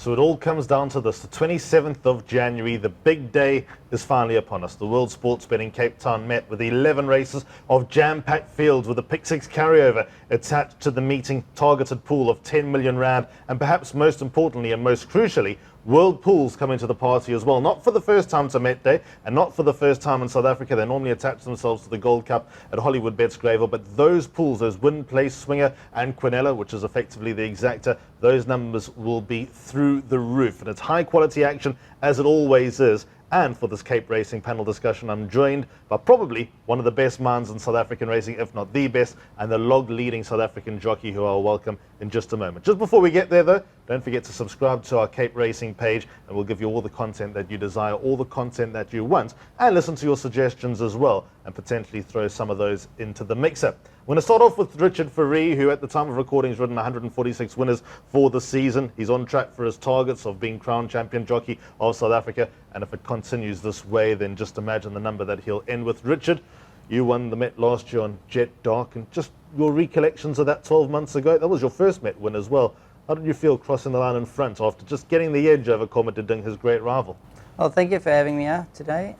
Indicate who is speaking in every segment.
Speaker 1: So it all comes down to this. The 27th of January, the big day is finally upon us. The World Sports Betting Cape Town met with 11 races of jam-packed fields with a pick six carryover attached to the meeting targeted pool of 10 million rand, and perhaps most importantly and most crucially, World pools coming to the party as well. Not for the first time to Met Day and not for the first time in South Africa. They normally attach themselves to the Gold Cup at Hollywoodbets Greyville, but those pools, those win, place, swinger and quinella, which is effectively the exacta, those numbers will be through the roof. And it's high quality action as it always is. And for this Cape Racing panel discussion, I'm joined by probably one of the best minds in South African racing, if not the best, and the log-leading South African jockey who I'll welcome in just a moment. Just before we get there, though, don't forget to subscribe to our Cape Racing page, and we'll give you all the content that you desire, all the content that you want, and listen to your suggestions as well, and potentially throw some of those into the mixer. We're going to start off with Richard Fourie, who at the time of recording has ridden 146 winners for the season. He's on track for his targets of being crowned champion jockey of South Africa. And if it continues this way, then just imagine the number that he'll end with. Richard, you won the Met last year on Jet Dark. And just your recollections of that 12 months ago, that was your first Met win as well. How did you feel crossing the line in front after just getting the edge over Comet Ding, his great rival?
Speaker 2: Well, thank you for having me here today.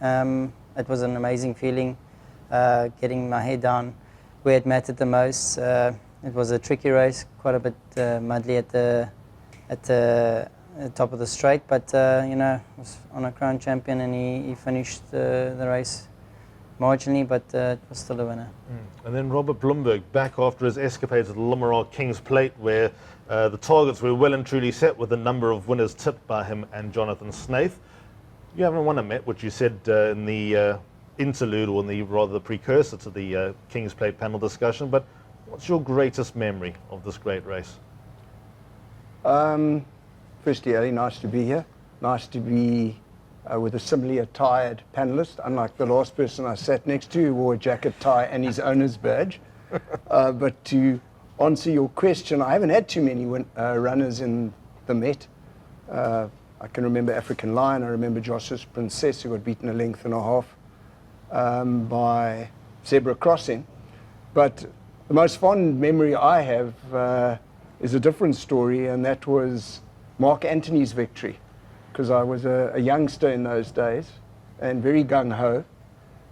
Speaker 2: It was an amazing feeling, getting my head down where it mattered the most. It was a tricky race, quite a bit muddy at the top of the straight, but you know, was on a crown champion, and he finished the race marginally, but it was still a winner.
Speaker 1: And then Robert Blumberg back after his escapades at the Limaral King's Plate, where the targets were well and truly set with a number of winners tipped by him and Jonathan Snaith. You haven't won a Met, which you said in the interlude, or in the rather the precursor to the King's Plate panel discussion, but what's your greatest memory of this great race?
Speaker 3: Firstly, Ellie, nice to be here. Nice to be with a similarly attired panelist, unlike the last person I sat next to who wore a jacket, tie and his owner's badge. But to answer your question, I haven't had too many runners in the Met. I can remember African Lion, I remember Josh's Princess, who got beaten a length and a half by Zebra Crossing. But the most fond memory I have is a different story, and that was Mark Antony's victory, because I was a youngster in those days and very gung-ho,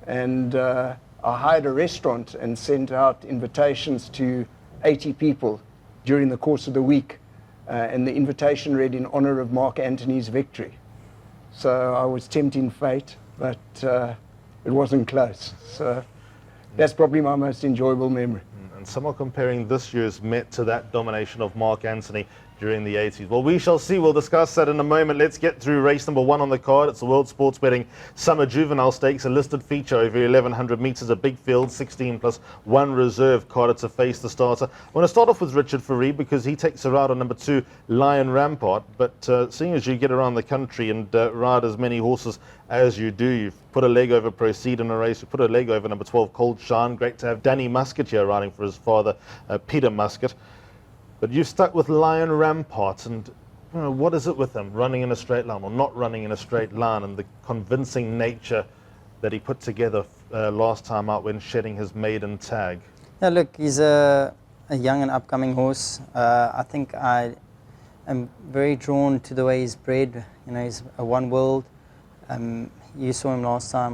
Speaker 3: and I hired a restaurant and sent out invitations to 80 people during the course of the week, and the invitation read in honor of Mark Antony's victory. So I was tempting fate, but it wasn't close. So that's probably my most enjoyable memory.
Speaker 1: And some are comparing this year's Met to that domination of Mark Antony during the 80s. Well, we shall see. We'll discuss that in a moment. Let's get through race number 1 on the card. It's the World Sports Betting Summer Juvenile Stakes, a listed feature over 1,100 metres, a big field, 16 plus 1 reserve card to face the starter. I want to start off with Richard Fourie because he takes a ride on number 2, Lion Rampart. But seeing as you get around the country and ride as many horses as you do, you've put a leg over Proceed in a race, you put a leg over number 12, Cold Shine. Great to have Danny Muscat here riding for his father, Peter Muscat. But you've stuck with Lion Rampart, and you know, what is it with him running in a straight line or not running in a straight line, and the convincing nature that he put together last time out when shedding his maiden tag?
Speaker 2: Yeah, look, he's a young and upcoming horse. I think I am very drawn to the way he's bred. You know, he's a one world. You saw him last time.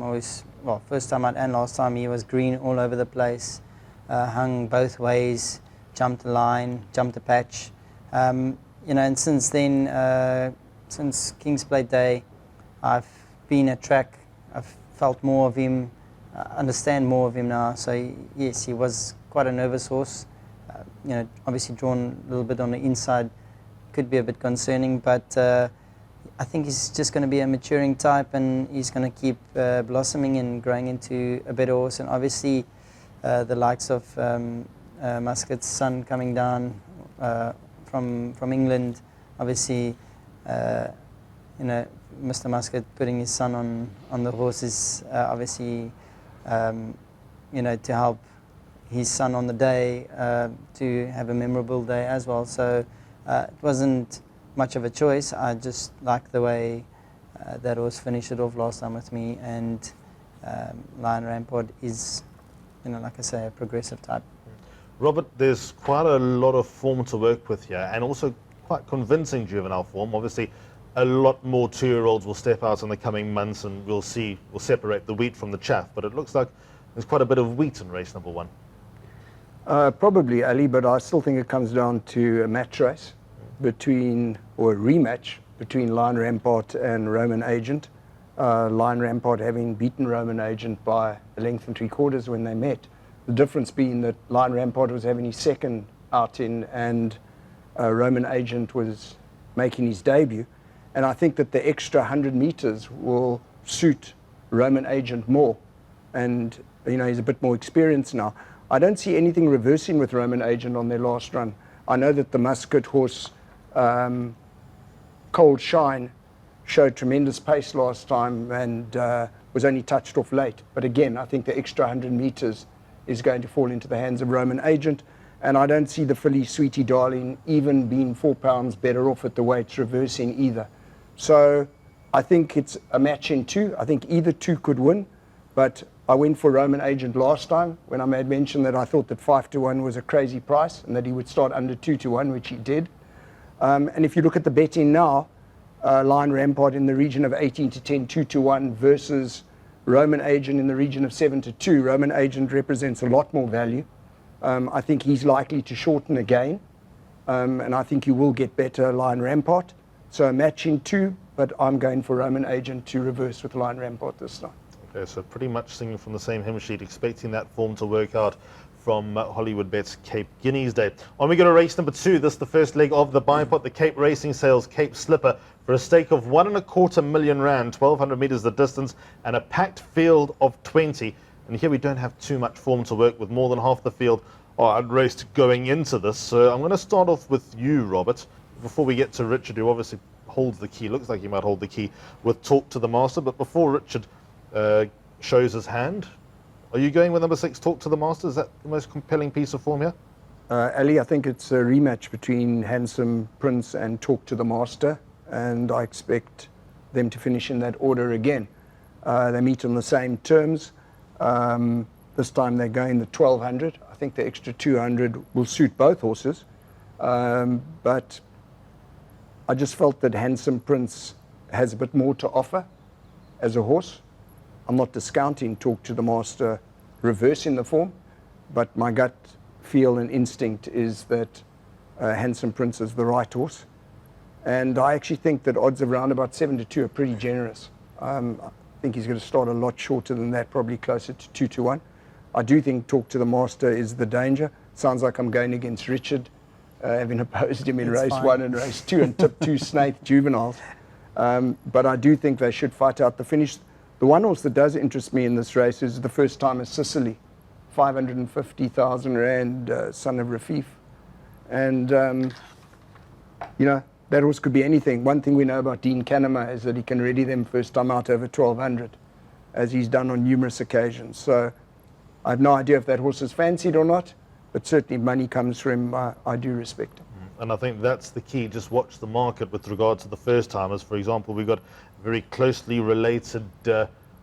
Speaker 2: First time out and last time, he was green all over the place, hung both ways, jumped the line, jumped the patch. You know, and since then, since King's Plate Day, I've been at track. I've felt more of him, understand more of him now. So yes, he was quite a nervous horse. You know, obviously drawn a little bit on the inside, could be a bit concerning, but I think he's just going to be a maturing type, and he's going to keep blossoming and growing into a better horse. And obviously, the likes of Muscat's son coming down from England, obviously, you know, Mr. Muscat putting his son on the horse is obviously, you know, to help his son on the day to have a memorable day as well. So it wasn't much of a choice. I just liked the way that horse finished it off last time with me, and Lion Rampart is, you know, like I say, a progressive type.
Speaker 1: Robert, there's quite a lot of form to work with here, and also quite convincing juvenile form. Obviously, a lot more 2-year-olds will step out in the coming months, and we'll separate the wheat from the chaff. But it looks like there's quite a bit of wheat in race number 1.
Speaker 3: Probably, Ali, but I still think it comes down to a match race or a rematch between Lion Rampart and Roman Agent. Lion Rampart having beaten Roman Agent by a length and 3/4 when they met. The difference being that Lion Rampart was having his second outing and Roman Agent was making his debut. And I think that the extra 100 meters will suit Roman Agent more. And, he's a bit more experienced now. I don't see anything reversing with Roman Agent on their last run. I know that the Muscat horse, Cold Shine, showed tremendous pace last time and was only touched off late. But again, I think the extra 100 meters is going to fall into the hands of Roman Agent. And I don't see the filly Sweetie Darling even being 4 pounds better off at the weights reversing either. So I think it's a match in 2. I think either 2 could win. But I went for Roman Agent last time when I made mention that I thought that 5-1 was a crazy price and that he would start under 2-1, which he did. And if you look at the betting now, Lion Rampart in the region of 18-10, 2-1 versus Roman Agent in the region of 7-2. Roman Agent represents a lot more value. I think he's likely to shorten again. And I think you will get better Lion Rampart. So a match in 2, but I'm going for Roman Agent to reverse with Lion Rampart this time.
Speaker 1: Okay, so pretty much singing from the same hymn sheet, expecting that form to work out from Hollywoodbets Cape Guineas Day. On we go to race number 2. This is the first leg of the bipot, the Cape Racing Sales Cape Slipper, for a stake of R1.25 million, 1,200 meters the distance, and a packed field of 20. And here we don't have too much form to work with. More than half the field are unraced going into this. So I'm going to start off with you, Robert, before we get to Richard, who obviously holds the key. Looks like he might hold the key with Talk to the Master. But before Richard shows his hand, are you going with number 6, Talk to the Master? Is that the most compelling piece of form here?
Speaker 3: Ali, I think it's a rematch between Handsome Prince and Talk to the Master, and I expect them to finish in that order again. They meet on the same terms. This time they're going the 1,200. I think the extra 200 will suit both horses. But I just felt that Handsome Prince has a bit more to offer as a horse. I'm not discounting Talk to the Master reversing the form, but my gut feel and instinct is that Handsome Prince is the right horse. And I actually think that odds of around about 7-2 are pretty generous. I think he's going to start a lot shorter than that, probably closer to 2-1. I do think Talk to the Master is the danger. Sounds like I'm going against Richard, having opposed him in race 1 and race 2 and tipped 2 Snaith juveniles. But I do think they should fight out the finish. The one horse that does interest me in this race is the first time is Sicily, 550,000 Rand, son of Rafif. And, that horse could be anything. One thing we know about Dean Canema is that he can ready them first time out over 1,200, as he's done on numerous occasions. So I have no idea if that horse is fancied or not, but certainly money comes for him. I do respect him.
Speaker 1: And I think that's the key. Just watch the market with regard to the first-timers. For example, we've got a very closely related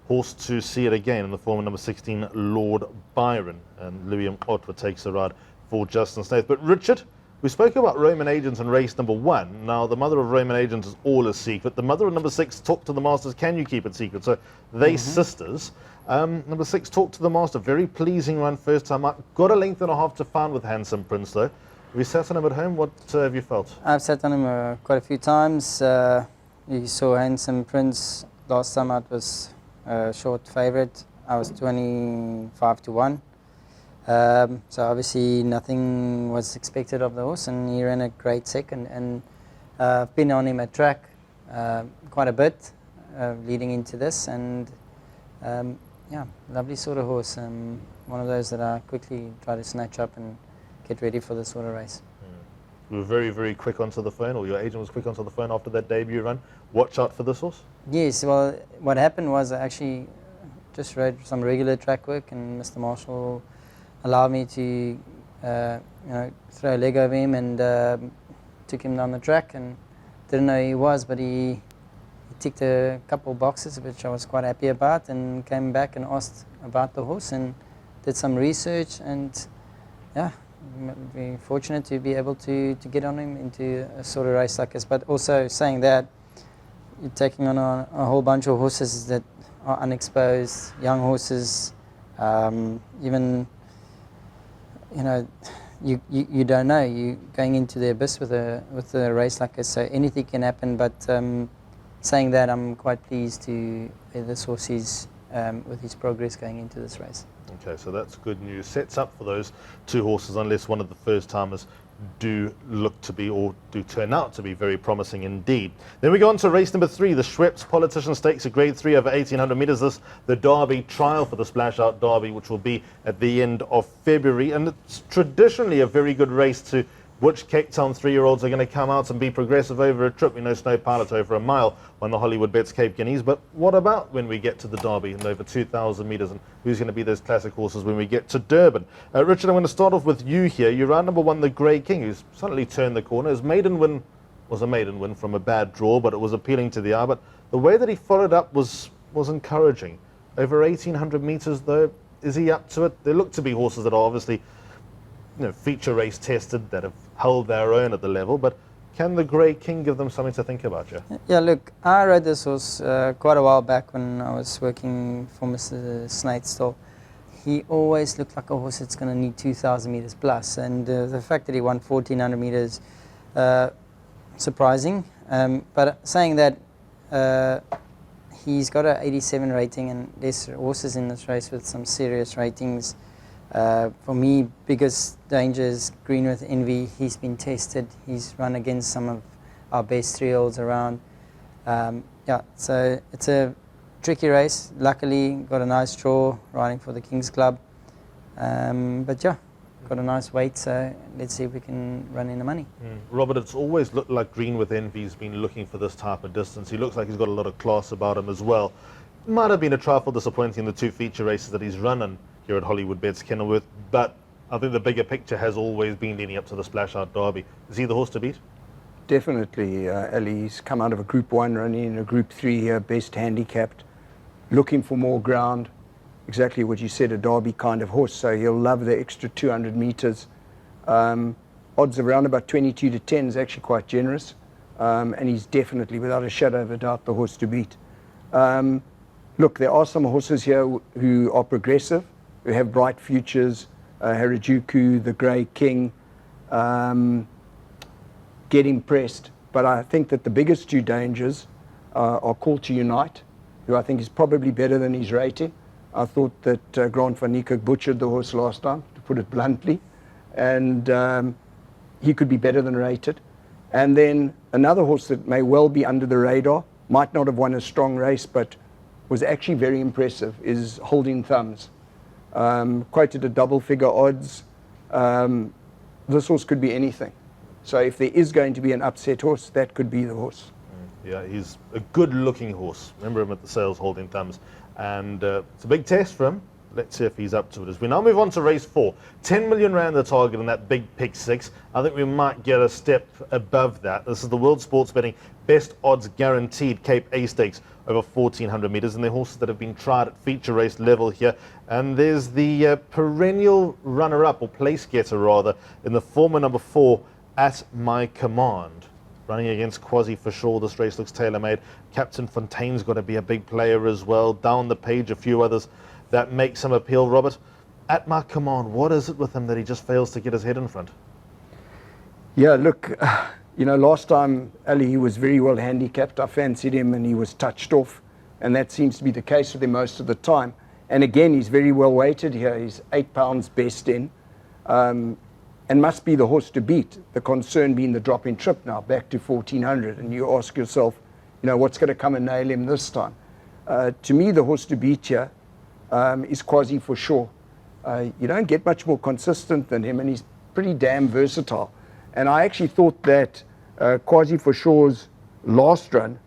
Speaker 1: horse to see it again in the form of number 16, Lord Byron. And Louis Otwa takes a ride for Justin Snaith. But Richard, we spoke about Roman Agents in race number 1. Now, the mother of Roman Agents is all a secret. The mother of number 6, Talk to the Masters, can you keep it secret? So they sisters. Number 6, Talk to the Master, very pleasing run first time out. Got a length and a half to find with Handsome Prince, though. Have you sat on him at home? What have you felt?
Speaker 2: I've sat on him quite a few times. You saw Handsome Prince last time out was a short favourite. I was 25-1. So obviously nothing was expected of the horse, and he ran a great second. And I've been on him at track quite a bit leading into this, and lovely sort of horse. One of those that I quickly try to snatch up and get ready for this sort of race.
Speaker 1: You were very, very quick onto the phone, or your agent was quick onto the phone after that debut run. Watch out for this horse?
Speaker 2: Yes, well, what happened was I actually just rode some regular track work, and Mr. Marshall allowed me to throw a leg over him and took him down the track, and didn't know who he was, but he ticked a couple of boxes, which I was quite happy about, and came back and asked about the horse and did some research, and Very fortunate to be able to get on him into a sort of race like this. But also saying that, you're taking on a whole bunch of horses that are unexposed, young horses, even, you know, you don't know. You're going into the abyss with a race like this, so anything can happen. But saying that, I'm quite pleased to this horse is with his progress going into this race.
Speaker 1: Okay, so that's good news. Sets up for those two horses, unless one of the first timers do look to be, or do turn out to be, very promising indeed. Then we go on to race number 3, the Schweppes Politician Stakes, a Grade 3 over 1,800 metres. This the Derby trial for the Splash Out Derby, which will be at the end of February, and it's traditionally a very good race to which Cape Town 3-year-olds are going to come out and be progressive over a trip. We know Snow Pilot over a mile on the Hollywoodbets Cape Guineas, but what about when we get to the Derby and over 2,000 metres, and who's going to be those classic horses when we get to Durban? Richard, I'm going to start off with you here. You ran number 1, the Grey King, who's suddenly turned the corner. His maiden win was a maiden win from a bad draw, but it was appealing to the eye. But the way that he followed up was encouraging. Over 1,800 metres, though, is he up to it? There look to be horses that are obviously, you know, feature race tested, that have held their own at the level, but can the Grey King give them something to think about, yeah?
Speaker 2: Yeah, look, I rode this horse quite a while back when I was working for Mr. Snatestall. He always looked like a horse that's going to need 2,000 metres plus, and the fact that he won 1,400 metres, surprising. But saying that, he's got an 87 rating, and there's horses in this race with some serious ratings. For me, biggest danger is Greenworth Envy. He's been tested. He's run against some of our best 3-year-olds around. Yeah, so it's a tricky race. Luckily, got a nice draw riding for the King's Club. But yeah, got a nice weight, so let's see if we can run in the money.
Speaker 1: Robert, it's always looked like Greenworth Envy's been looking for this type of distance. He looks like he's got a lot of class about him as well. Might have been a trifle disappointing in the 2 feature races that he's running here at Hollywoodbets Kenilworth, but I think the bigger picture has always been leading up to the Splash Out Derby. Is he the horse to beat?
Speaker 3: Definitely, Ali. He's come out of a Group 1, running in a Group 3 here, best handicapped, looking for more ground. Exactly what you said, a Derby kind of horse, so he'll love the extra 200 metres. Odds around about 22 to 10 is actually quite generous, and he's definitely, without a shadow of a doubt, the horse to beat. Look, there are some horses here who are progressive, who have bright futures. Harajuku, the Grey King, get impressed. But I think that the biggest 2 dangers are Call to Unite, who I think is probably better than his rating. I thought that Grant van Niekerk butchered the horse last time, to put it bluntly, and he could be better than rated. And then another horse that may well be under the radar, might not have won a strong race, but was actually very impressive, is Holding Thumbs. Quoted at double-figure odds. This horse could be anything. So if there is going to be an upset horse, that could be the horse.
Speaker 1: Yeah, he's a good-looking horse. Remember him at the sales, Holding Thumbs. And it's a big test for him. Let's see if he's up to it. As we now move on to race 4. 10 million rand the target in that big pick 6. I think we might get a step above that. This is the World Sports Betting Best Odds Guaranteed Cape A Stakes over 1,400 metres. And they're horses that have been tried at feature race level here. And there's the perennial runner-up, or place getter rather, in the former number 4, At My Command. Running against Quasi for sure. This race looks tailor-made. Captain Fontaine's got to be a big player as well. Down the page, a few others that make some appeal. Robert, At My Command, what is it with him that he just fails to get his head in front?
Speaker 3: Yeah, look, you know, last time, Ali, he was very well handicapped. I fancied him and he was touched off, and that seems to be the case with him most of the time. And again, he's very well weighted here. He's 8 pounds best in, and must be the horse to beat. The concern being the drop in trip now, back to 1,400. And you ask yourself, you know, what's going to come and nail him this time? To me, the horse to beat here is Quasi for sure. You don't get much more consistent than him, and he's pretty damn versatile. And I actually thought that Quasi for sure's last run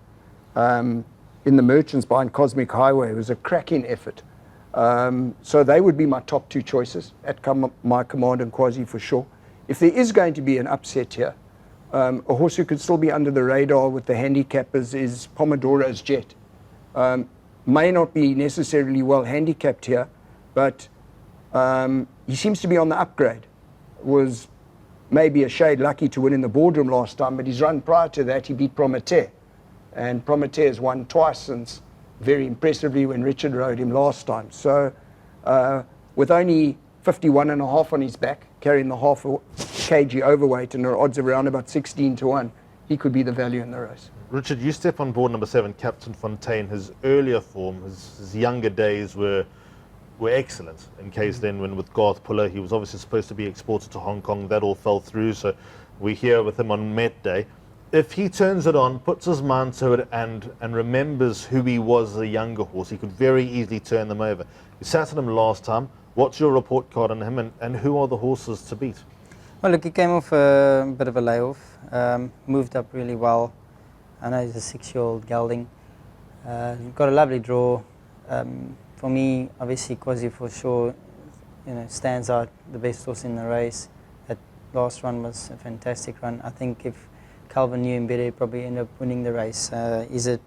Speaker 3: in the Merchants behind Cosmic Highway was a cracking effort. So they would be my top 2 choices, At My Command and Quasi for sure. If there is going to be an upset here, a horse who could still be under the radar with the handicappers is Pomodoro's Jet. May not be necessarily well handicapped here, but he seems to be on the upgrade. was maybe a shade lucky to win in the boardroom last time, but his run prior to that, he beat Prometheus. And Prometheus has won twice since, very impressively, when Richard rode him last time. So with only 51.5 on his back, carrying the half a kg overweight and the odds of around about 16-1, he could be the value in the race.
Speaker 1: Richard, you step on board number 7, Captain Fontaine. His earlier form, his younger days were excellent. In case then, when with Garth Puller, he was obviously supposed to be exported to Hong Kong. That all fell through. So we're here with him on Met Day. If he turns it on, puts his mind to it, and remembers who he was as a younger horse, he could very easily turn them over. You sat on him last time. What's your report card on him, and who are the horses to beat?
Speaker 2: Well, look, he came off a bit of a layoff, moved up really well. I know he's a 6-year-old gelding. Got a lovely draw. For me, obviously, KwaZulu for sure, stands out, the best horse in the race. That last run was a fantastic run. I think if Calvin knew him better, he'd probably end up winning the race. He's a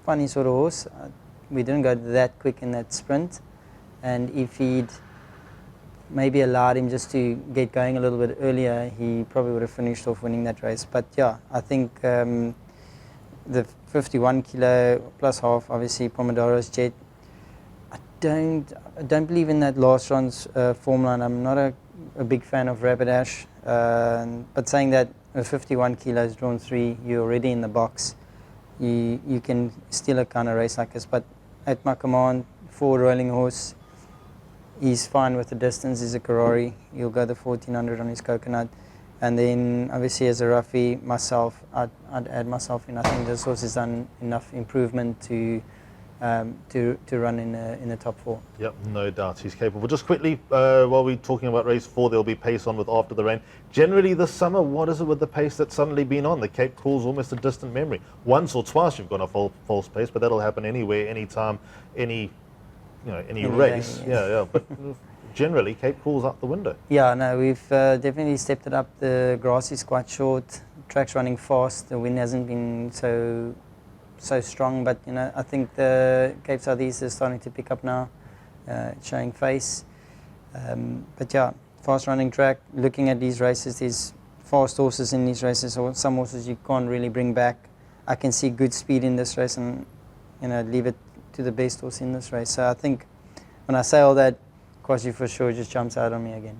Speaker 2: funny sort of horse. We didn't go that quick in that sprint, and if he'd maybe allowed him just to get going a little bit earlier, he probably would have finished off winning that race. But yeah, I think the 51 kilo plus half, obviously Pomodoros Jet. I don't believe in that last run's form line. I'm not a big fan of Rapidash, but saying that with 51 kilos drawn 3, you're already in the box. You can steal a kind of race like this. But at my command, forward rolling horse, he's fine with the distance. He's a Karori. He'll go the 1400 on his coconut. And then obviously as a roughie, myself, I'd add myself in. I think this horse has done enough improvement to run in the top 4.
Speaker 1: Yep, no doubt he's capable. Just quickly, while we're talking about race 4, there'll be pace on with After the Rain. Generally this summer, what is it with the pace that's suddenly been on? The Cape Cool's almost a distant memory. Once or twice you've gone a false pace, but that'll happen anywhere, anytime, any race.
Speaker 2: Day, yes.
Speaker 1: Yeah. But generally, Cape Cool's out the window.
Speaker 2: Yeah, no, we've definitely stepped it up. The grass is quite short. Track's running fast. The wind hasn't been so strong, but I think the Cape Southeast is starting to pick up now, showing face. But yeah, fast running track. Looking at these races, there's fast horses in these races, or some horses you can't really bring back. I can see good speed in this race, and leave it to the best horse in this race. So I think when I say all that, KwaZulu for sure just jumps out on me again.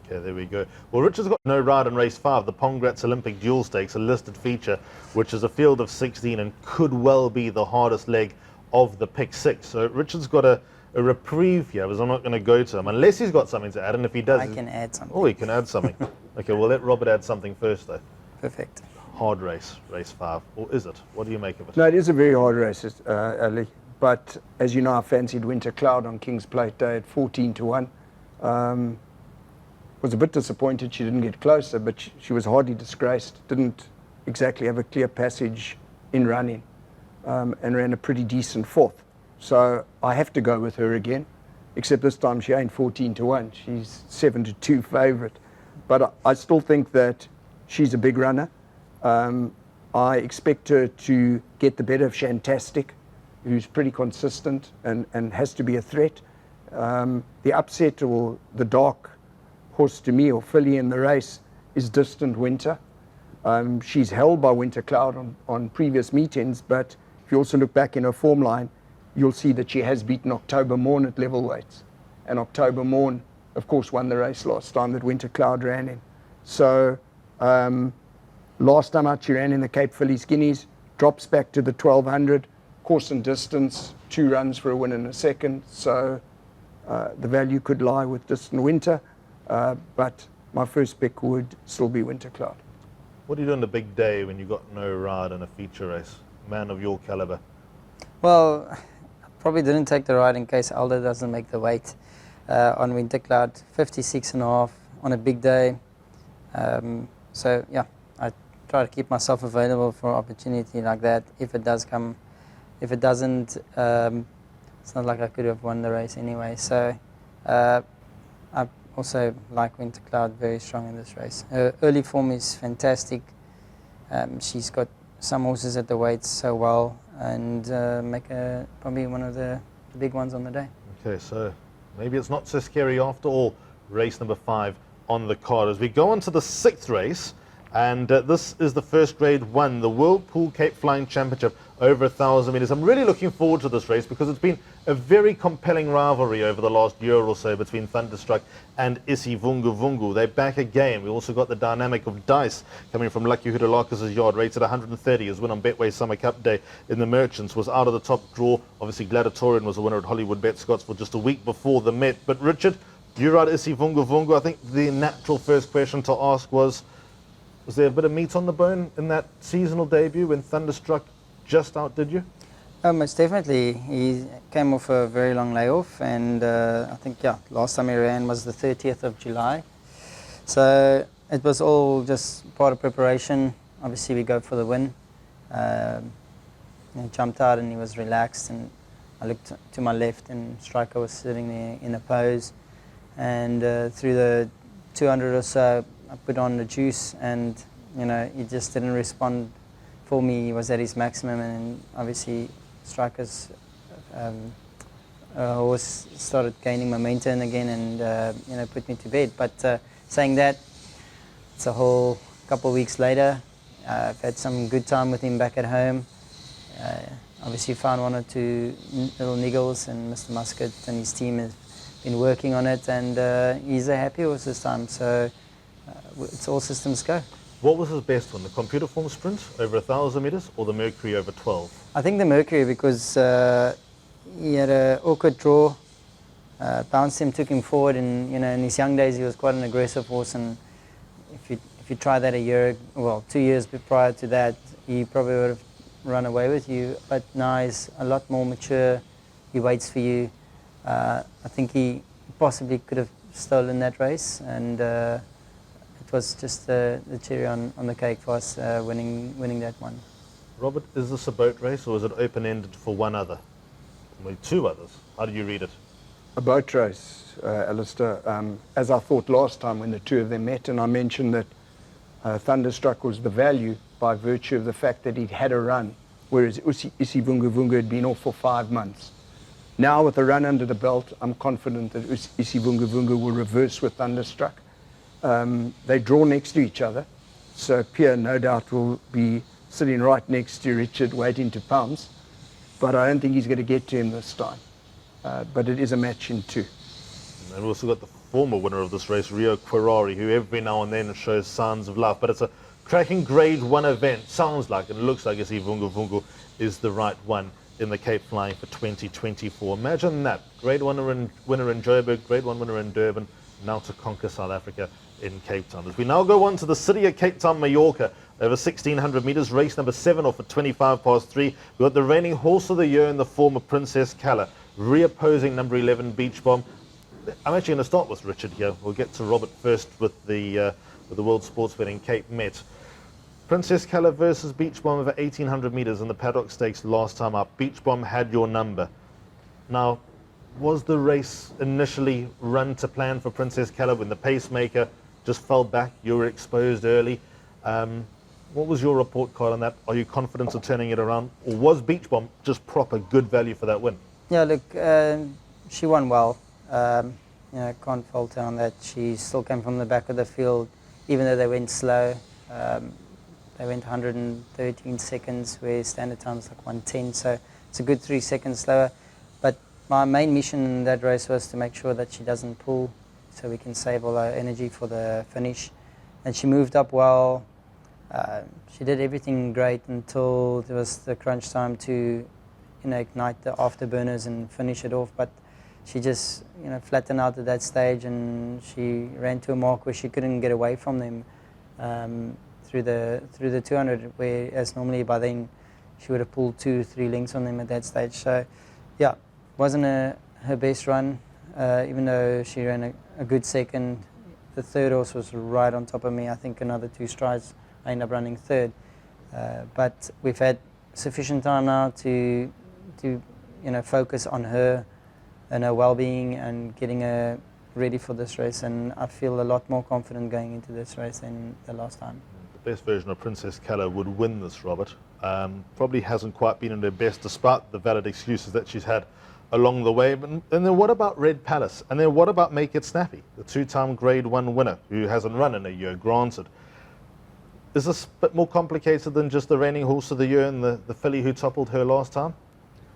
Speaker 1: Okay, there we go. Well, Richard's got no ride in race 5, the Pongratz Olympic Dual Stakes, a listed feature, which is a field of 16 and could well be the hardest leg of the pick 6. So Richard's got a reprieve here, because I'm not going to go to him unless he's got something to add, and if he does,
Speaker 2: I can add something.
Speaker 1: Oh, he can add something. Okay, we'll let Robert add something first, though.
Speaker 2: Perfect.
Speaker 1: Hard race 5, or is it? What do you make of it?
Speaker 3: No, it is a very hard race, Ali. But as you know, I fancied Winter Cloud on King's Plate Day at 14-1. Was a bit disappointed she didn't get closer, but she was hardly disgraced. Didn't exactly have a clear passage in running, and ran a pretty decent 4th. So I have to go with her again, except this time she ain't 14-1. She's 7-2 favourite. But I still think that she's a big runner. I expect her to get the better of Shantastic, who's pretty consistent and has to be a threat. The upset, or the dark horse to me, or filly in the race, is Distant Winter. She's held by Winter Cloud on previous meetings, but if you also look back in her form line, you'll see that she has beaten October Morn at level weights. And October Morn, of course, won the race last time that Winter Cloud ran in. So last time out she ran in the Cape Fillies Guineas, drops back to the 1200, course and distance, 2 runs for a win in a second. So the value could lie with Distant Winter, but my first pick would still be Winter Cloud.
Speaker 1: What do you do on the big day when you got no ride in a feature race? Man of your caliber.
Speaker 2: Well, I probably didn't take the ride in case Aldo doesn't make the weight on Winter Cloud. 56.5 on a big day. So yeah, I try to keep myself available for an opportunity like that if it does come. If it doesn't, it's not like I could have won the race anyway. So I also like Winter Cloud, very strong in this race. Her early form is fantastic. She's got some horses at the weights so well, and make her probably one of the big ones on the day.
Speaker 1: Okay, so maybe it's not so scary after all. Race number 5, on the card. As we go on to the 6th race, and this is the first Grade 1, the Whirlpool Cape Flying Championship over 1,000 metres. I'm really looking forward to this race because it's been a very compelling rivalry over the last year or so between Thunderstruck and Isivungu Vungu. They're back again. We also got the dynamic of Dice coming from Lucky Hudolakis' yard, rated 130. His win on Betway Summer Cup Day in the Merchants was out of the top draw. Obviously, Gladiatorian was the winner at Hollywoodbets Scottsville just a week before the Met. But Richard, you ride Isivungu Vungu. I think the natural first question to ask was there a bit of meat on the bone in that seasonal debut when Thunderstruck just outdid you?
Speaker 2: Most definitely. He came off a very long layoff, and I think, last time he ran was the 30th of July. So it was all just part of preparation. Obviously, we go for the win. He jumped out and he was relaxed, and I looked to my left and Striker was sitting there in a pose. And through the 200 or so, I put on the juice, and he just didn't respond for me. He was at his maximum, and obviously Striker's horse started gaining momentum again, and put me to bed. But saying that, it's a whole couple of weeks later. I've had some good time with him back at home. Obviously found one or two little niggles, and Mr. Muscat and his team have been working on it, and he's a happy horse this time. So it's all systems go.
Speaker 1: What was his best one, the computer form sprint over 1,000 metres or the Mercury over 12?
Speaker 2: I think the Mercury, because he had an awkward draw, bounced him, took him forward, and in his young days he was quite an aggressive horse, and if you try that 2 years prior to that, he probably would have run away with you. But now he's a lot more mature, he waits for you. I think he possibly could have stolen that race, and it was just the cherry on the cake for us, winning that one.
Speaker 1: Robert, is this a boat race or is it open-ended for one other? Maybe two others. How do you read it?
Speaker 3: A boat race, Alistair, as I thought last time when the two of them met, and I mentioned that Thunderstruck was the value by virtue of the fact that he'd had a run, whereas Isivungu Vungu had been off for 5 months. Now with a run under the belt, I'm confident that Isivungu Vungu will reverse with Thunderstruck. They draw next to each other, so Pierre no doubt will be sitting right next to Richard waiting to pounce, but I don't think he's going to get to him this time. But it is a match in two.
Speaker 1: And we've also got the former winner of this race, Rio Quirari, who every now and then shows signs of life, but it's a cracking Grade 1 event. Sounds like and looks like Isivungu Vungu is the right one in the Cape Flying for 2024. Imagine that. Grade 1 winner in Joburg, Grade 1 winner in Durban, now to conquer South Africa in Cape Town. As we now go on to the city of Cape Town, Mallorca, over 1,600 metres, race number 7 off at 25 past 3. We've got the reigning horse of the year in the form of Princess Kala, reopposing number 11 Beach Bomb. I'm actually going to start with Richard here. We'll get to Robert first with the World Sports Betting Cape Met. Princess Kala versus Beach Bomb over 1,800 metres in the Paddock Stakes last time up. Beach Bomb had your number. Now, was the race initially run to plan for Princess Kala when the pacemaker just fell back? You were exposed early. What was your report card on that? Are you confident of turning it around? Or was Beach Bomb just proper good value for that win?
Speaker 2: Yeah, look, she won well. Can't fault her on that. She still came from the back of the field, even though they went slow. They went 113 seconds, where standard time is like 110, so it's a good 3 seconds slower. But my main mission in that race was to make sure that she doesn't pull, so we can save all our energy for the finish. And she moved up well. She did everything great until there was the crunch time to ignite the afterburners and finish it off. But she just flattened out at that stage, and she ran to a mark where she couldn't get away from them through the 200, whereas normally by then she would have pulled 2-3 lengths on them at that stage. So yeah, wasn't her best run, even though she ran a good second. The third horse was right on top of me. I think another 2 strides I ended up running third. But we've had sufficient time now to focus on her and her well-being and getting her ready for this race, and I feel a lot more confident going into this race than the last time.
Speaker 1: The best version of Princess Kala would win this, Robert. Probably hasn't quite been in her best, despite the valid excuses that she's had along the way. And then what about Red Palace? And then what about Make It Snappy, the two-time Grade 1 winner who hasn't run in a year, granted? Is this a bit more complicated than just the reigning horse of the year and the filly who toppled her last time?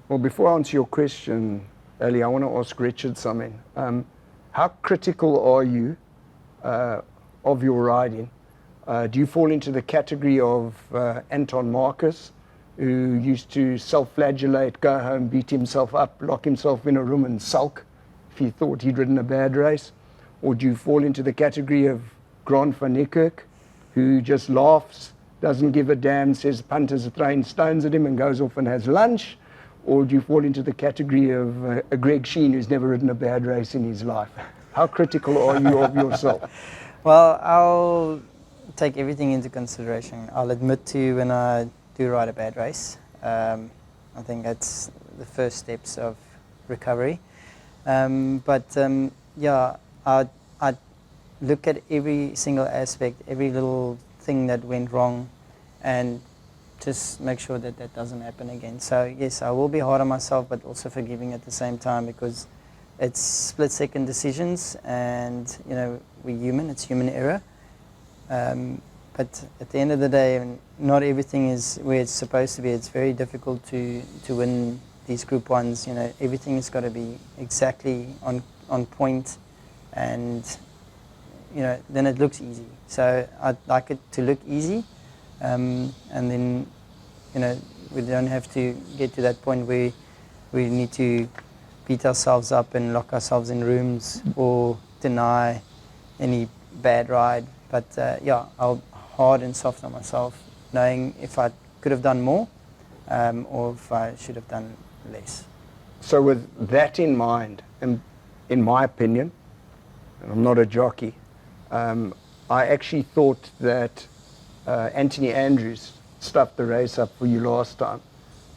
Speaker 3: Well, before I answer your question, Ali, I want to ask Richard something. How critical are you of your riding? Do you fall into the category of Anton Marcus, who used to self-flagellate, go home, beat himself up, lock himself in a room and sulk if he thought he'd ridden a bad race? Or do you fall into the category of Grant van Niekerk, who just laughs, doesn't give a damn, says punters are throwing stones at him and goes off and has lunch? Or do you fall into the category of a Greg Sheen who's never ridden a bad race in his life? How critical are you of yourself?
Speaker 2: Well, I'll take everything into consideration. I'll admit to when I do ride a bad race. I think that's the first steps of recovery. Yeah, I'd look at every single aspect, every little thing that went wrong, and just make sure that that doesn't happen again. So yes, I will be hard on myself, but also forgiving at the same time, because it's split-second decisions, and you know, we're human. It's human error. But at the end of the day, not everything is where it's supposed to be. It's very difficult to win these Group 1s. You know, everything has got to be exactly on point, and you know, then it looks easy. So I'd like it to look easy, and then you know, we don't have to get to that point where we need to beat ourselves up and lock ourselves in rooms or deny any bad ride. But yeah, I'll hard and soft on myself, knowing if I could have done more or if I should have done less.
Speaker 3: So with that in mind, and in my opinion, and I'm not a jockey, I actually thought that Anthony Andrews stuffed the race up for you last time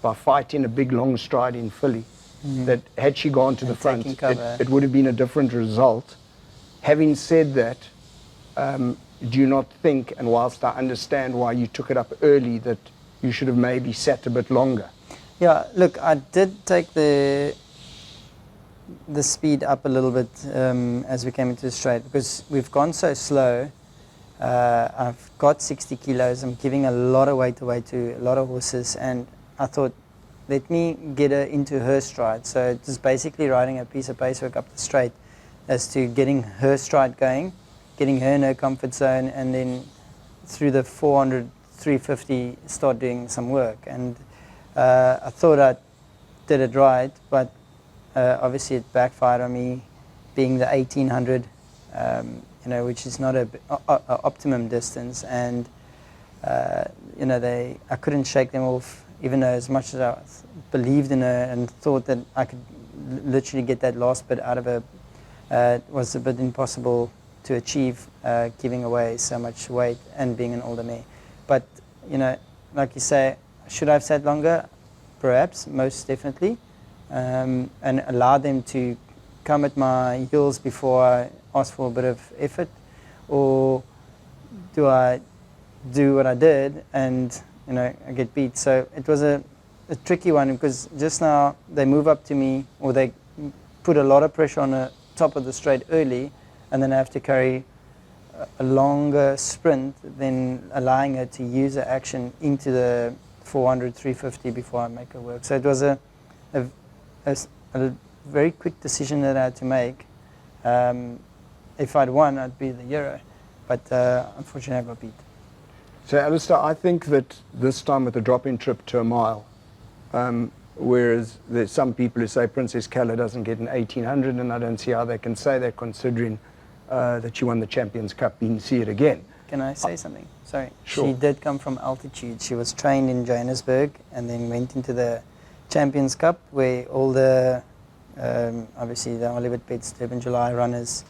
Speaker 3: by fighting a big long striding filly. That had she gone to the front, it would have been a different result. Having said that, do you not think, and whilst I understand why you took it up early, that you should have maybe sat a bit longer?
Speaker 2: Yeah, look, I did take the speed up a little bit as we came into the straight, because we've gone so slow. I've got 60 kilos. I'm giving a lot of weight away to a lot of horses, and I thought, let me get her into her stride. So it's just basically riding a piece of pacework up the straight as to getting her stride going, getting her in her comfort zone, and then through the 400, 350 start doing some work. And I thought I did it right, but obviously it backfired on me, being the 1800, you know, which is not a optimum distance, and you know, I couldn't shake them off, even though as much as I believed in her and thought that I could literally get that last bit out of her, it was a bit impossible to achieve, giving away so much weight and being an older mare. But you know, like you say, should I have sat longer? Perhaps, most definitely, and allowed them to come at my heels before I asked for a bit of effort, or do I do what I did and you know, I get beat? So it was a tricky one, because just now they move up to me, or they put a lot of pressure on the top of the straight early, and then I have to carry a longer sprint than allowing her to use her action into the 400, 350 before I make her work. So it was a very quick decision that I had to make. If I'd won, I'd be the hero, but unfortunately I got beat.
Speaker 3: So Alistair, I think that this time with the drop-in trip to a mile, whereas there's some people who say Princess Kala doesn't get an 1800, and I don't see how they can say that, considering that she won the Champions Cup. You can see it again.
Speaker 2: Can I say something? Sorry.
Speaker 3: Sure.
Speaker 2: She did come from altitude. She was trained in Johannesburg and then went into the Champions Cup, where all the, obviously the Hollywoodbets Durbanville runners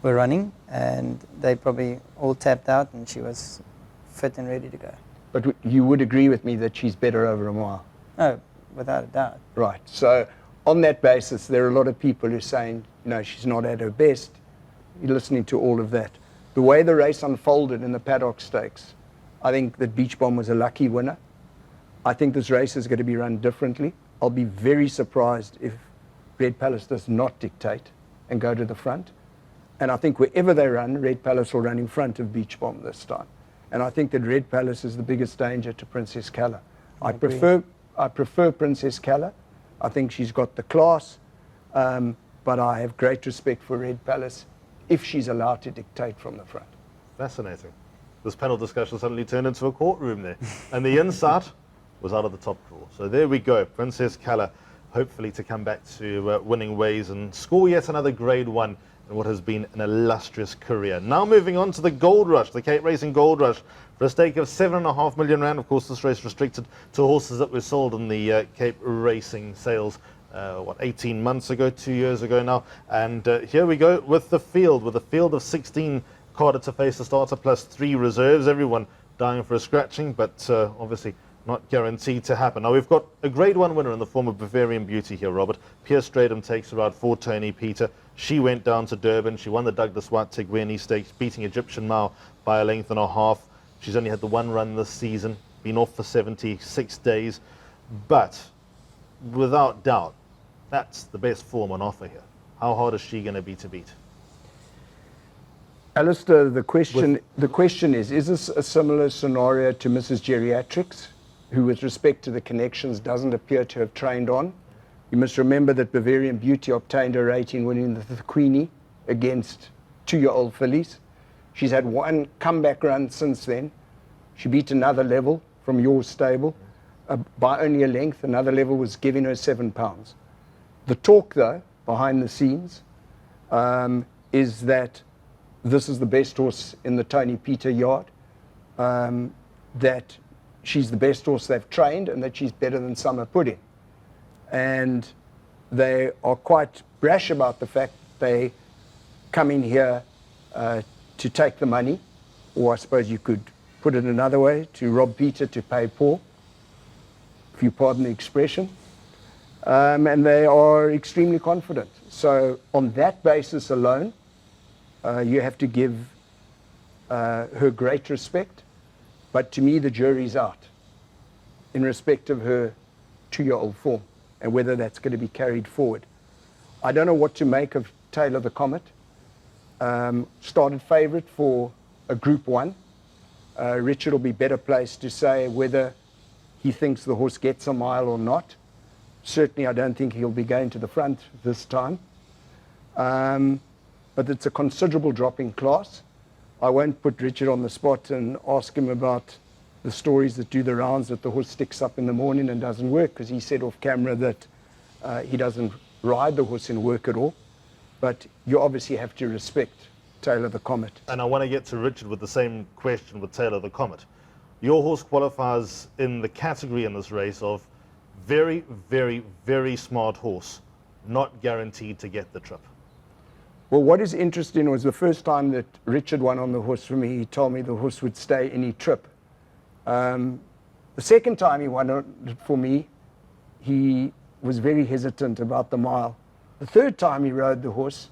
Speaker 2: were running, and they probably all tapped out, and she was fit and ready to go.
Speaker 3: But you would agree with me that she's better over a mile?
Speaker 2: Oh, without a doubt.
Speaker 3: Right. So on that basis, there are a lot of people who are saying, you know, she's not at her best. You're listening to all of that. The way the race unfolded in the Paddock Stakes, I think that Beach Bomb was a lucky winner. I think this race is going to be run differently. I'll be very surprised if Red Palace does not dictate and go to the front. And I think wherever they run, Red Palace will run in front of Beach Bomb this time. And I think that Red Palace is the biggest danger to Princess Calla. I prefer Princess Calla. I think she's got the class, but I have great respect for Red Palace if she's allowed to dictate from the front.
Speaker 1: Fascinating. This panel discussion suddenly turned into a courtroom there. And the insight was out of the top drawer. So there we go. Princess Calla, hopefully to come back to winning ways and score yet another Grade 1 in what has been an illustrious career. Now moving on to the Gold Rush, the Cape Racing Gold Rush, for a stake of R7.5 million. Of course, this race restricted to horses that were sold in the Cape Racing sales, 18 months ago, 2 years ago now. And here we go with a field of 16 carded to face the starter plus 3 reserves. Everyone dying for a scratching, but obviously not guaranteed to happen. Now we've got a Grade 1 winner in the form of Bavarian Beauty here, Robert. Pierre Stradum takes her out for Tony Peter. She went down to Durban. She won the Douglas White Tigweni Stakes, beating Egyptian Mao by a length and a half. She's only had the one run this season, been off for 76 days. But without doubt, that's the best form on offer here. How hard is she going to be to beat?
Speaker 3: Alistair, the question is this a similar scenario to Mrs. Geriatrics, who with respect to the connections doesn't appear to have trained on? You must remember that Bavarian Beauty obtained a rating winning the Queenie against 2-year-old fillies. She's had one comeback run since then. She beat another level from your stable by only a length. Another level was giving her £7. The talk, though, behind the scenes, is that this is the best horse in the Tony Peter yard, that she's the best horse they've trained, and that she's better than Summer Pudding. And they are quite brash about the fact they come in here to take the money, or I suppose you could put it another way, to rob Peter to pay Paul, if you pardon the expression. And they are extremely confident. So on that basis alone, you have to give her great respect. But to me, the jury's out in respect of her 2-year-old form and whether that's going to be carried forward. I don't know what to make of Taylor the Comet. Started favourite for a Group 1. Richard will be better placed to say whether he thinks the horse gets a mile or not. Certainly, I don't think he'll be going to the front this time. But it's a considerable drop in class. I won't put Richard on the spot and ask him about the stories that do the rounds that the horse sticks up in the morning and doesn't work, because he said off camera that he doesn't ride the horse in work at all. But you obviously have to respect Taylor the Comet.
Speaker 1: And I want to get to Richard with the same question with Taylor the Comet. Your horse qualifies in the category in this race of very, very, very smart horse, not guaranteed to get the trip.
Speaker 3: Well, what is interesting was the first time that Richard won on the horse for me, he told me the horse would stay any trip. The second time he won it for me, he was very hesitant about the mile. The third time he rode the horse,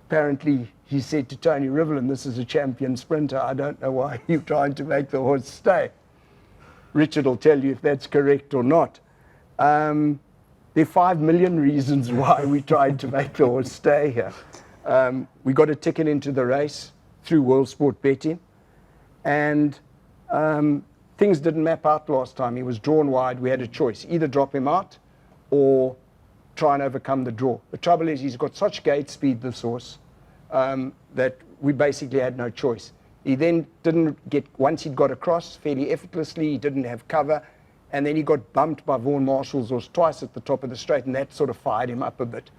Speaker 3: apparently he said to Tony Rivelin, "This is a champion sprinter. I don't know why you're trying to make the horse stay." Richard will tell you if that's correct or not. There are 5 million reasons why we tried to make the horse stay here. We got a ticket into the race through World Sport Betting, and things didn't map out last time. He was drawn wide. We had a choice: either drop him out or try and overcome the draw. The trouble is he's got such gate speed, this horse, that we basically had no choice. He then didn't get, once he'd got across fairly effortlessly, he didn't have cover, and then he got bumped by Vaughan Marshall's horse twice at the top of the straight, and that sort of fired him up a bit.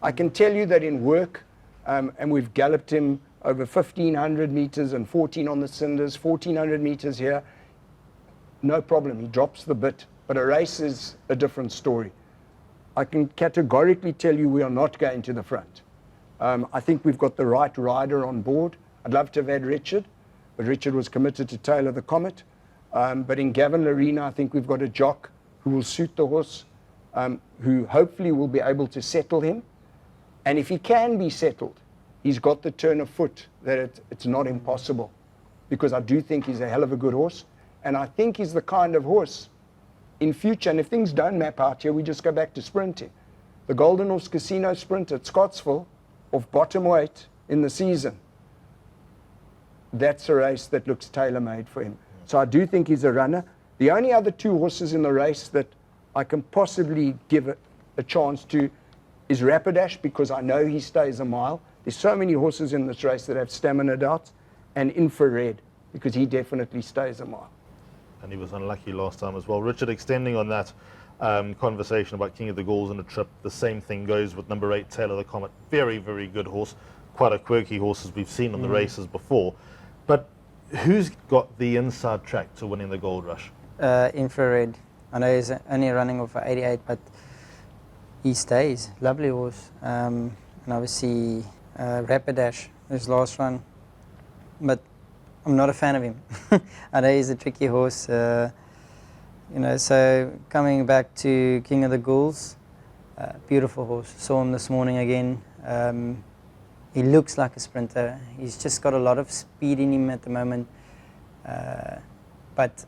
Speaker 3: I can tell you that in work, and we've galloped him over 1,500 meters and 14 on the cinders, 1,400 meters here, no problem, he drops the bit. But a race is a different story. I can categorically tell you we are not going to the front. I think we've got the right rider on board. I'd love to have had Richard, but Richard was committed to Taylor the Comet. But in Gavin Larena, I think we've got a jock who will suit the horse, who hopefully will be able to settle him. And if he can be settled, he's got the turn of foot that it's not impossible, because I do think he's a hell of a good horse. And I think he's the kind of horse in future, and if things don't map out here, we just go back to sprinting. the Golden Horse Casino Sprint at Scottsville of bottom weight in the season. That's a race that looks tailor-made for him. So I do think he's a runner. The only other 2 horses in the race that I can possibly give a chance to is Rapidash, because I know he stays a mile. There's so many horses in this race that have stamina doubts, and Infrared, because he definitely stays a mile.
Speaker 1: And he was unlucky last time as well. Richard, extending on that conversation about King of the Gauls and a trip, the same thing goes with number 8, Tail of the Comet. Very, very good horse. Quite a quirky horse, as we've seen on the races before. But who's got the inside track to winning the Gold Rush?
Speaker 2: Infrared. I know he's only running off for 88, but he stays. Lovely horse. And obviously Rapidash, his last run. But I'm not a fan of him. I know he's a tricky horse. You know, so coming back to King of the Gauls, beautiful horse. Saw him this morning again. He looks like a sprinter. He's just got a lot of speed in him at the moment. But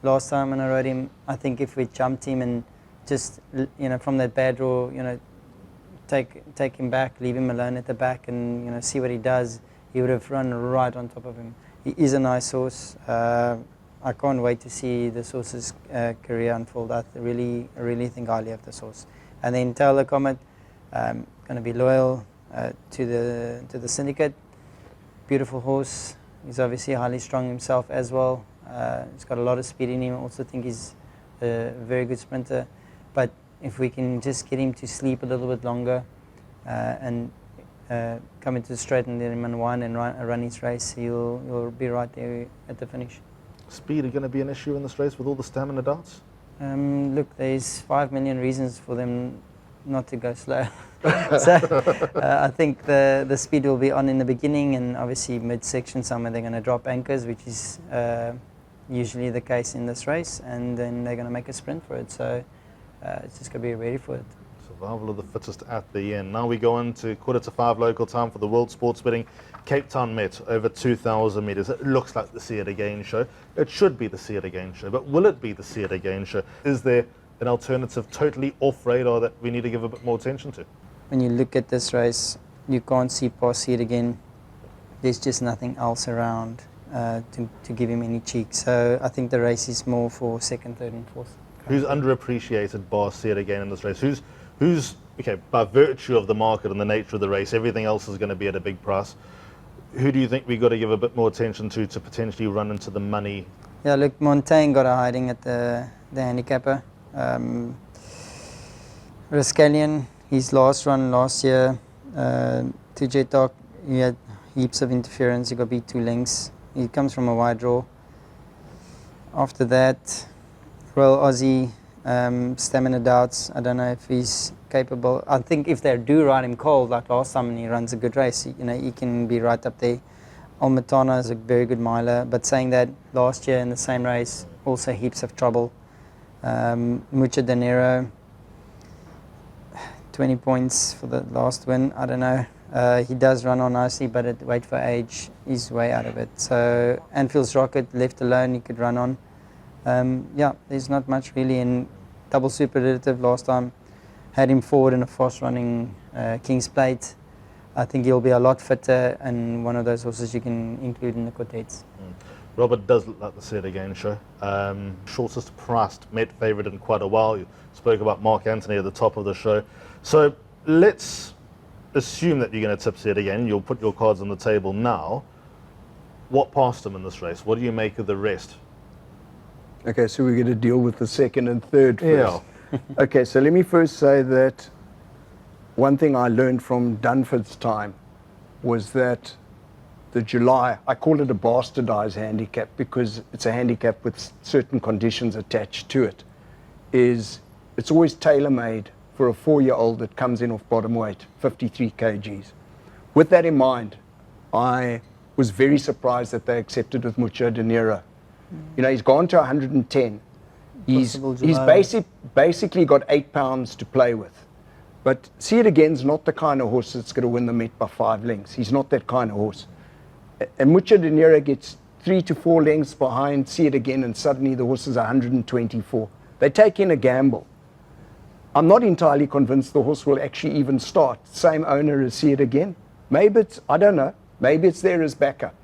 Speaker 2: last time when I rode him, I think if we jumped him and just, you know, from that bad draw, you know, take him back, leave him alone at the back, and, you know, see what he does, he would have run right on top of him. He is a nice horse. I can't wait to see this horse's career unfold. I really think highly of this horse. And then Tail of the Comet, going to be loyal to the syndicate. Beautiful horse. He's obviously highly strong himself as well. He's got a lot of speed in him. I also think he's a very good sprinter. But if we can just get him to sleep a little bit longer and come into the straight and let him unwind and run his race, he'll be right there at the finish.
Speaker 1: Speed are going to be an issue in this race with all the stamina darts?
Speaker 2: Look, there's 5 million reasons for them not to go slow. So I think the speed will be on in the beginning, and obviously midsection somewhere they're going to drop anchors, which is usually the case in this race, and then they're going to make a sprint for it. So it's just going to be ready for it.
Speaker 1: Survival of the fittest at the end. Now we go on to 4:45 local time for the World Sports Betting Cape Town Met over 2,000 metres. It looks like the See It Again show. It should be the See It Again show, but will it be the See It Again show? Is there an alternative totally off radar that we need to give a bit more attention to?
Speaker 2: When you look at this race, you can't see past See It Again. There's just nothing else around to give him any cheek. So I think the race is more for second, third and fourth.
Speaker 1: Who's underappreciated bar See It Again in this race? Who's okay, by virtue of the market and the nature of the race, everything else is going to be at a big price. Who do you think we've got to give a bit more attention to potentially run into the money?
Speaker 2: Yeah, look, Montaigne got a hiding at the handicapper. Rascallion, his last run last year to Jetok, he had heaps of interference. He got beat 2 lengths. He comes from a wide draw. After that, Royal Aussie, stamina doubts. I don't know if he's capable. I think if they do ride him cold like last time and he runs a good race, you know, he can be right up there. Almatana is a very good miler, but saying that, last year in the same race, also heaps of trouble. Mucha Dinero, 20 points for the last win. I don't know. He does run on nicely, but at weight for age, he's way out of it. So Anfield's Rocket, left alone, he could run on. Yeah, there's not much really. In double superlative last time, had him forward in a fast-running King's Plate. I think he'll be a lot fitter and one of those horses you can include in the quartets.
Speaker 1: Robert does look like the See It Again show. Shortest priced Met favourite in quite a while. You spoke about Mark Anthony at the top of the show. So let's assume that you're going to tip See It Again. You'll put your cards on the table now. What passed him in this race? What do you make of the rest?
Speaker 3: Okay, so we're going to deal with the second and third first.
Speaker 1: Yeah.
Speaker 3: Okay, so let me first say that one thing I learned from Dunford's time was that the July, I call it a bastardized handicap because it's a handicap with certain conditions attached to it, is it's always tailor-made for a 4-year-old that comes in off bottom weight, 53 kgs. With that in mind, I was very surprised that they accepted with Mucho Dinero. You know, he's gone to 110. He's basically got 8 pounds to play with. But See It Again's not the kind of horse that's going to win the Met by 5 lengths. He's not that kind of horse. And Mucho Dinero gets 3 to 4 lengths behind See It Again, and suddenly the horse is 124. They take in a gamble. I'm not entirely convinced the horse will actually even start. Same owner as See It Again. Maybe it's, I don't know, maybe it's there as backup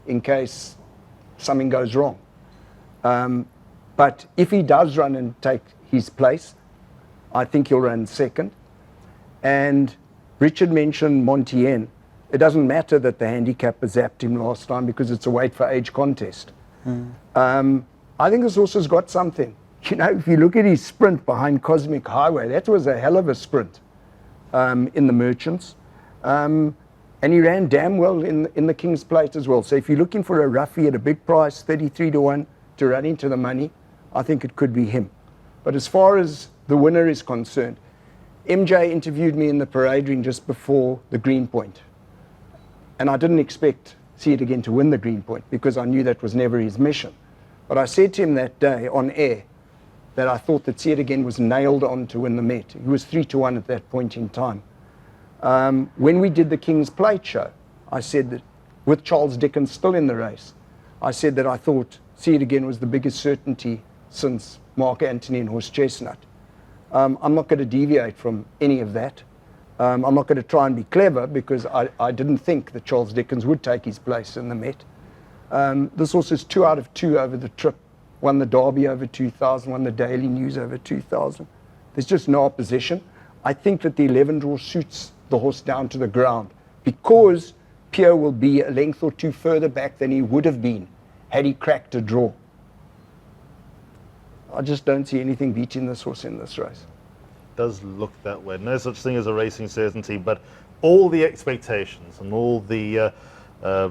Speaker 3: in case something goes wrong. But if he does run and take his place, I think he'll run second. And Richard mentioned Montien. It doesn't matter that the handicapper zapped him last time because it's a weight for age contest. I think this horse has got something. You know, if you look at his sprint behind Cosmic Highway, that was a hell of a sprint in the Merchants. And he ran damn well in the King's Plate as well. So if you're looking for a roughie at a big price, 33 to 1 to run into the money, I think it could be him. But as far as the winner is concerned, MJ interviewed me in the parade ring just before the Green Point. And I didn't expect See It Again to win the Green Point because I knew that was never his mission. But I said to him that day on air that I thought that See It Again was nailed on to win the Met. He was 3 to 1 at that point in time. When we did the King's Plate show, I said that with Charles Dickens still in the race, I said that I thought See It Again was the biggest certainty since Mark Antony and Horse Chestnut. I'm not going to deviate from any of that. I'm not going to try and be clever because I didn't think that Charles Dickens would take his place in the Met. This horse is 2 out of 2 over the trip. Won the Derby over 2,000, won the Daily News over 2,000. There's just no opposition. I think that the 11 draw suits the horse down to the ground because Pierre will be a length or two further back than he would have been had he cracked a draw. I just don't see anything beating this horse in this race.
Speaker 1: Does look that way. No such thing as a racing certainty, but all the expectations and all the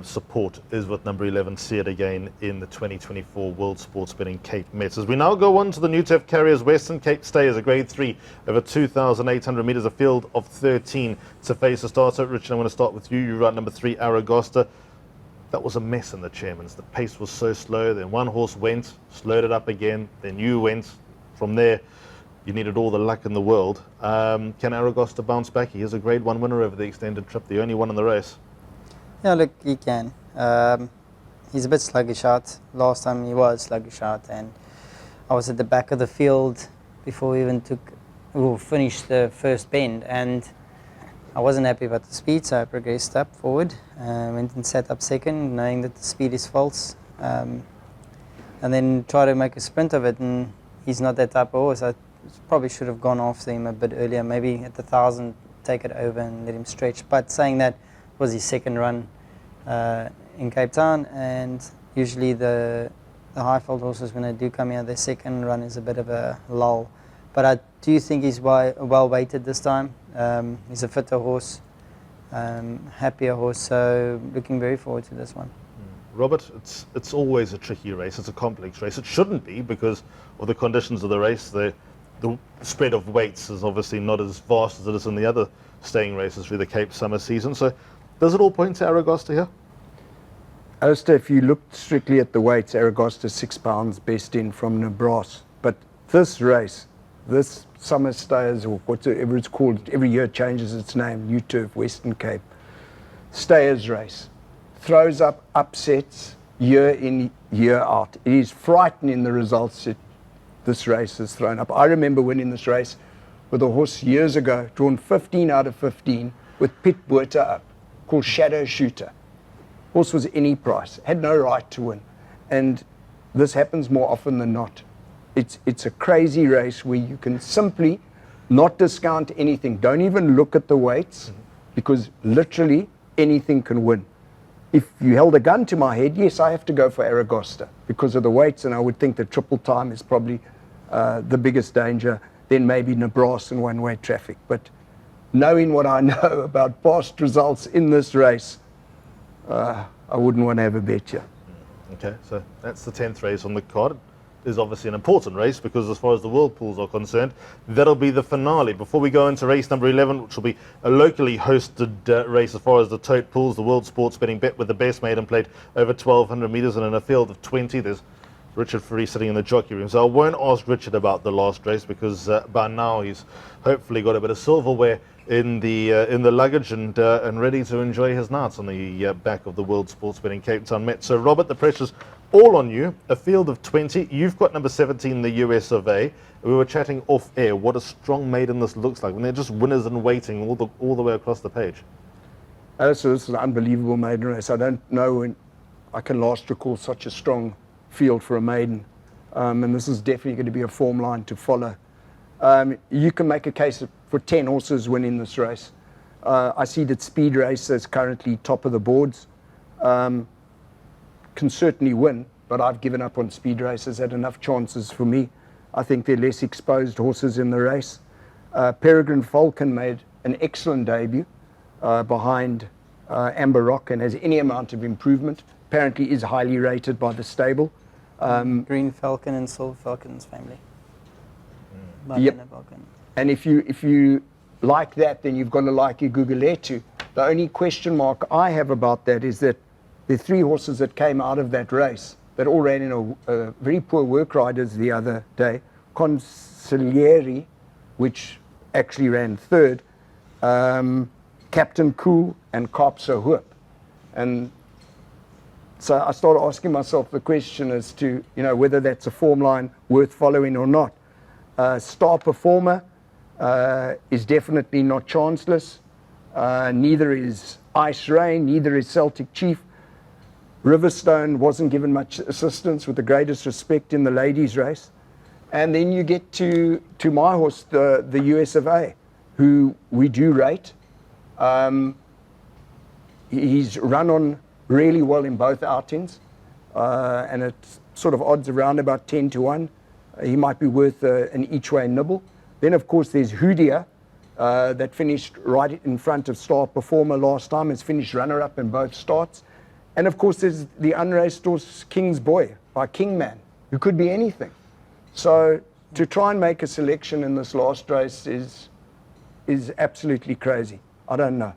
Speaker 1: support is with number 11, See It Again, in the 2024 World Sports Betting Cape Met. As we now go on to the New Tef Carriers Western Cape Stayers, a grade 3 over 2,800 metres, a field of 13 to face a starter. Richard, I'm going to start with you. You run number 3, Aragosta. That was a mess in the Chairman's. The pace was so slow. Then one horse went, slowed it up again. Then you went. From there, you needed all the luck in the world. Can Aragosta bounce back? He is a grade 1 winner over the extended trip, the only one in the race.
Speaker 2: Yeah, look, he can. He's a bit sluggish out. Last time he was sluggish out, and I was at the back of the field before we even finished the first bend, and I wasn't happy about the speed, so I progressed up forward, went and sat up second, knowing that the speed is false, and then tried to make a sprint of it, and he's not that type of horse. I probably should have gone after him a bit earlier, maybe at the 1,000, take it over and let him stretch. But saying that, was his second run in Cape Town, and usually the high-fold horses, when they do come here, their second run is a bit of a lull. But I do think he's well weighted this time. He's a fitter horse, happier horse, so looking very forward to this one.
Speaker 1: Robert, it's always a tricky race. It's a complex race. It shouldn't be because of the conditions of the race. The spread of weights is obviously not as vast as it is in the other staying races through the Cape summer season. So does it all point to Aragosta here?
Speaker 3: Alistair, if you looked strictly at the weights, Aragosta 6 pounds best in from Nebraska. But this race, this summer stayers, or whatever it's called, every year it changes its name, New Turf, Western Cape, stayers race, throws up upsets year in, year out. It is frightening the results that this race has thrown up. I remember winning this race with a horse years ago, drawn 15 out of 15, with Pit Buerta up, called Shadow Shooter. Horse was any price, had no right to win. And this happens more often than not. It's a crazy race where you can simply not discount anything. Don't even look at the weights, because literally anything can win. If you held a gun to my head, yes, I have to go for Aragosta because of the weights, and I would think that triple time is probably the biggest danger, then maybe Nebraska and one-way traffic. But knowing what I know about past results in this race, I wouldn't want to have a bet here.
Speaker 1: Okay, so that's the 10th race on the card. It is obviously an important race because as far as the world pools are concerned, that'll be the finale. Before we go into race number 11, which will be a locally hosted race as far as the tote pools, the World Sports Betting Bet with the best maiden plate over 1,200 metres, and in a field of 20, there's Richard Free sitting in the jockey room. So I won't ask Richard about the last race because by now he's hopefully got a bit of silverware in the luggage and ready to enjoy his nights on the back of the World Sports Betting Cape Town Met. So Robert, the pressure's all on you. A field of 20. You've got number 17, the US of A. We were chatting off air. What a strong maiden this looks like when they're just winners in waiting all the way across the page.
Speaker 3: So this is an unbelievable maiden race. I don't know when I can last recall such a strong field for a maiden. And this is definitely going to be a form line to follow. You can make a case for 10 horses winning this race. I see that Speed Race is currently top of the boards. Can certainly win, but I've given up on Speed Race. Has had enough chances for me. I think they're less exposed horses in the race. Peregrine Falcon made an excellent debut behind Amber Rock and has any amount of improvement. Apparently is highly rated by the stable.
Speaker 2: Green Falcon and Silver Falcon's family.
Speaker 3: Yep.
Speaker 2: Falcon.
Speaker 3: And if you like that, then you've got to like your Guguletu. The only question mark I have about that is that the 3 horses that came out of that race that all ran in a very poor work riders the other day. Consigliere, which actually ran 3rd, Captain Cool and Kaapse Hoop. And so I started asking myself the question as to, whether that's a form line worth following or not. Star Performer is definitely not chanceless. Neither is Ice Rain, neither is Celtic Chief. Riverstone wasn't given much assistance, with the greatest respect, in the ladies' race. And then you get to my horse, the US of A, who we do rate. He's run on really well in both outings, and it's sort of odds around about 10 to 1. He might be worth an each-way nibble. Then, of course, there's Hoodia, that finished right in front of Star Performer last time, has finished runner-up in both starts. And, of course, there's the unraced horse King's Boy by Kingman, who could be anything. So to try and make a selection in this last race is absolutely crazy. I don't know.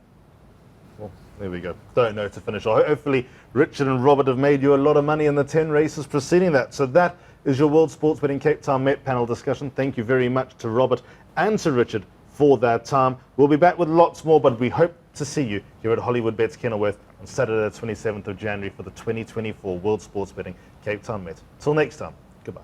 Speaker 1: Well, there we go. Don't know to finish. Hopefully, Richard and Robert have made you a lot of money in the 10 races preceding that. So that is your World Sports Betting Cape Town Met panel discussion. Thank you very much to Robert and to Richard for that time. We'll be back with lots more, but we hope to see you here at Hollywoodbets Kenilworth on Saturday the 27th of January for the 2024 World Sports Betting Cape Town Met. Till next time, goodbye.